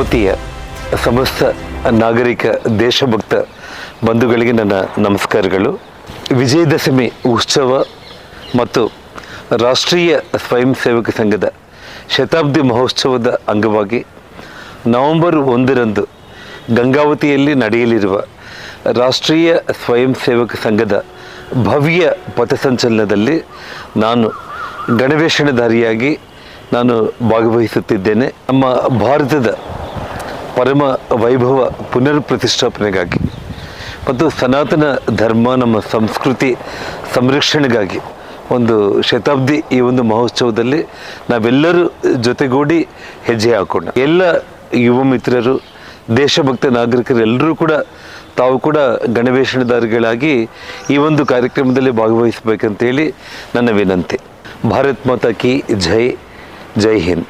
ಪ್ರೀತಿಯ ಸಮಸ್ತ ನಾಗರಿಕ ದೇಶಭಕ್ತ ಬಂಧುಗಳಿಗೆ ನನ್ನ ನಮಸ್ಕಾರಗಳು. ವಿಜಯದಶಮಿ ಉತ್ಸವ ಮತ್ತು ರಾಷ್ಟ್ರೀಯ ಸ್ವಯಂ ಸೇವಕ ಸಂಘದ ಶತಾಬ್ದಿ ಮಹೋತ್ಸವದ ಅಂಗವಾಗಿ ನವೆಂಬರ್ 1ರಂದು ಗಂಗಾವತಿಯಲ್ಲಿ ನಡೆಯಲಿರುವ ರಾಷ್ಟ್ರೀಯ ಸ್ವಯಂ ಸೇವಕ ಸಂಘದ ಭವ್ಯ ಪಥಸಂಚಲನದಲ್ಲಿ ನಾನು ಗಣವೇಷಣಧಾರಿಯಾಗಿ ನಾನು ಭಾಗವಹಿಸುತ್ತಿದ್ದೇನೆ. ನಮ್ಮ ಭಾರತದ ಪರಮ ವೈಭವ ಪುನರ್ ಪ್ರತಿಷ್ಠಾಪನೆಗಾಗಿ ಮತ್ತು ಸನಾತನ ಧರ್ಮ ನಮ್ಮ ಸಂಸ್ಕೃತಿ ಸಂರಕ್ಷಣೆಗಾಗಿ ಒಂದು ಶತಾಬ್ದಿ ಈ ಒಂದು ಮಹೋತ್ಸವದಲ್ಲಿ ನಾವೆಲ್ಲರೂ ಜೊತೆಗೂಡಿ ಹೆಜ್ಜೆ ಹಾಕೋಣ. ಎಲ್ಲ ಯುವ ಮಿತ್ರರು, ದೇಶಭಕ್ತ ನಾಗರಿಕರು ಎಲ್ಲರೂ ಕೂಡ ತಾವು ಕೂಡ ಗಣವೇಷಣಧಾರಿಗಳಾಗಿ ಈ ಒಂದು ಕಾರ್ಯಕ್ರಮದಲ್ಲಿ ಭಾಗವಹಿಸಬೇಕಂತೇಳಿ ನನ್ನ ವಿನಂತಿ. ಭಾರತ್ ಮಾತಾ ಕಿ ಜೈ, ಜೈ ಹಿಂದ್.